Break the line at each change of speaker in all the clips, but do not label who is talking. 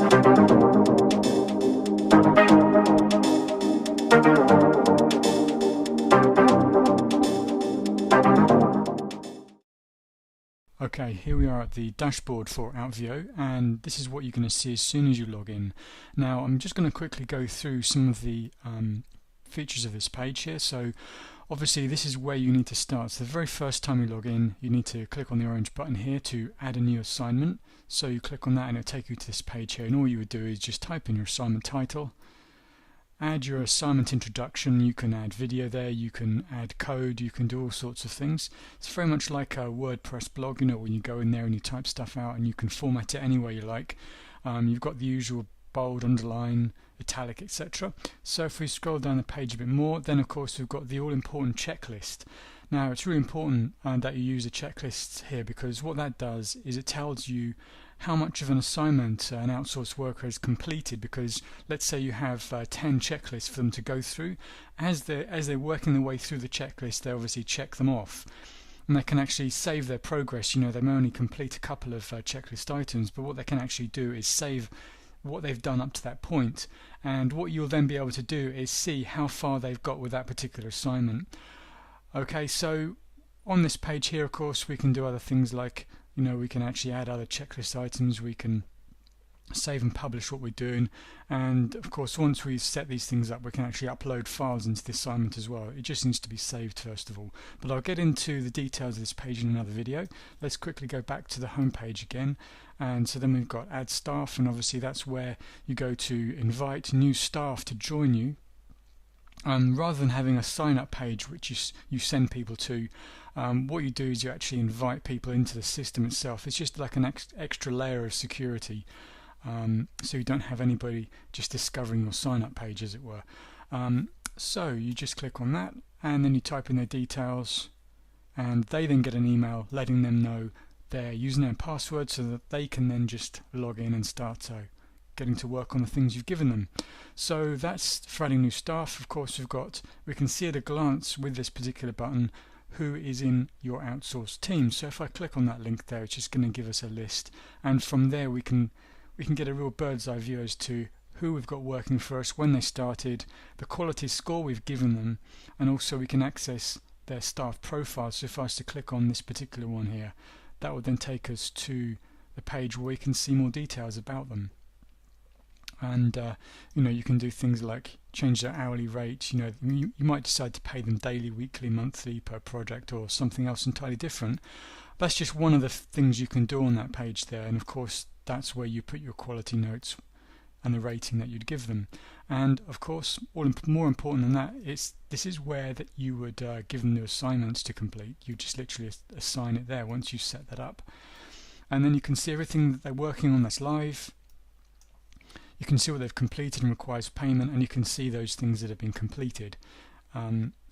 Okay, here we are at the dashboard for OutVeo, and this is what you're going to see as soon as you log in. Now I'm just going to quickly go through some of the features of this page here. So obviously this is where you need to start. So the very first time you log in, you need to click on the orange button here to add a new assignment. So you click on that and it'll take you to this page here, and all you would do is just type in your assignment title, add your assignment introduction. You can add video there, you can add code, you can do all sorts of things. It's very much like a WordPress blog, you know, when you go in there and you type stuff out and you can format it any way you like. You've got the usual bold, underline, italic, etc. So if we scroll down the page a bit more, then of course we've got the all-important checklist. Now it's really important that you use a checklist here, because what that does is it tells you how much of an assignment an outsourced worker has completed, because let's say you have 10 checklists for them to go through. As they're working their way through the checklist, they obviously check them off, and they can actually save their progress. You know, they may only complete a couple of checklist items, but what they can actually do is save what they've done up to that point, and what you'll then be able to do is see how far they've got with that particular assignment. Okay, so on this page here, of course, we can do other things like, you know, we can actually add other checklist items, we can save and publish what we're doing, and of course once we've set these things up, we can actually upload files into the assignment as well. It just needs to be saved first of all, but I'll get into the details of this page in another video. Let's quickly go back to the home page again, and so then we've got add staff, and obviously that's where you go to invite new staff to join you. Rather than having a sign-up page which you send people to, what you do is you actually invite people into the system itself. It's just like an extra layer of security, so you don't have anybody just discovering your sign-up page, as it were. So you just click on that, and then you type in their details, and they then get an email letting them know their username and password, so that they can then just log in and start getting to work on the things you've given them. So that's for adding new staff. Of course, we can see at a glance with this particular button who is in your outsourced team. So if I click on that link there, it's just going to give us a list, and from there we can get a real bird's eye view as to who we've got working for us, when they started, the quality score we've given them, and also we can access their staff profiles. So if I was to click on this particular one here, that would then take us to the page where we can see more details about them. And you know, you can do things like change their hourly rate. You know, you might decide to pay them daily, weekly, monthly, per project, or something else entirely different. That's just one of the things you can do on that page there, and of course that's where you put your quality notes and the rating that you'd give them. And of course, more important than that, this is where that you would give them the assignments to complete. You just literally assign it there once you set that up, and then you can see everything that they're working on that's live. You can see what they've completed and requires payment, and you can see those things that have been completed.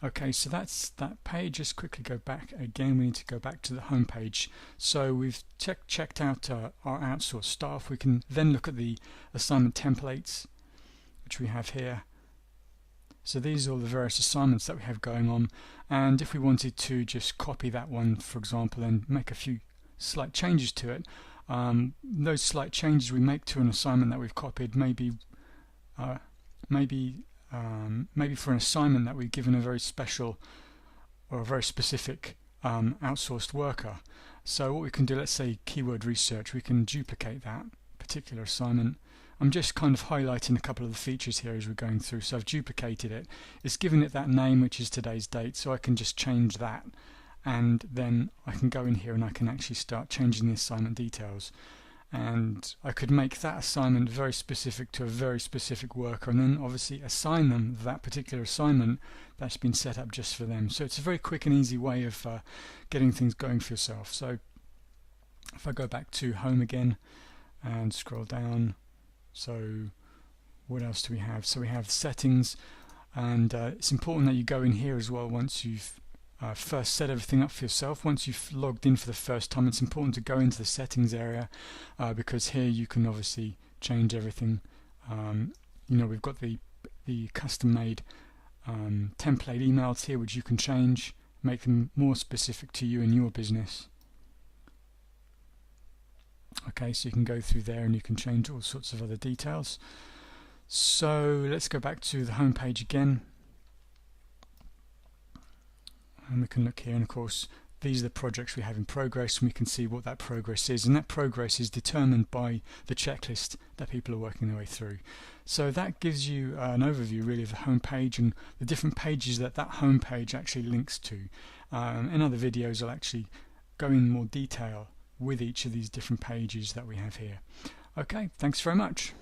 Okay, so that's that page. Just quickly go back again. We need to go back to the home page. So we've checked out our outsourced staff. We can then look at the assignment templates, which we have here. So these are all the various assignments that we have going on, and if we wanted to just copy that one, for example, and make a few slight changes to it, those slight changes we make to an assignment that we've copied maybe for an assignment that we've given a very special or a very specific outsourced worker. So what we can do, let's say keyword research, we can duplicate that particular assignment. I'm just kind of highlighting a couple of the features here as we're going through. So I've duplicated it. It's given it that name, which is today's date, so I can just change that, and then I can go in here and I can actually start changing the assignment details, and I could make that assignment very specific to a very specific worker, and then obviously assign them that particular assignment that's been set up just for them. So it's a very quick and easy way of getting things going for yourself. So if I go back to home again and scroll down, so what else do we have? So we have settings, and it's important that you go in here as well once you've first set everything up for yourself. Once you've logged in for the first time, it's important to go into the settings area, because here you can obviously change everything. You know, we've got the custom-made template emails here, which you can change, make them more specific to you and your business. Okay, so you can go through there and you can change all sorts of other details. So let's go back to the home page again, and we can look here, and of course these are the projects we have in progress, and we can see what that progress is, and that progress is determined by the checklist that people are working their way through. So that gives you an overview really of the home page and the different pages that home page actually links to. In other videos I'll actually go in more detail with each of these different pages that we have here. Okay, thanks very much.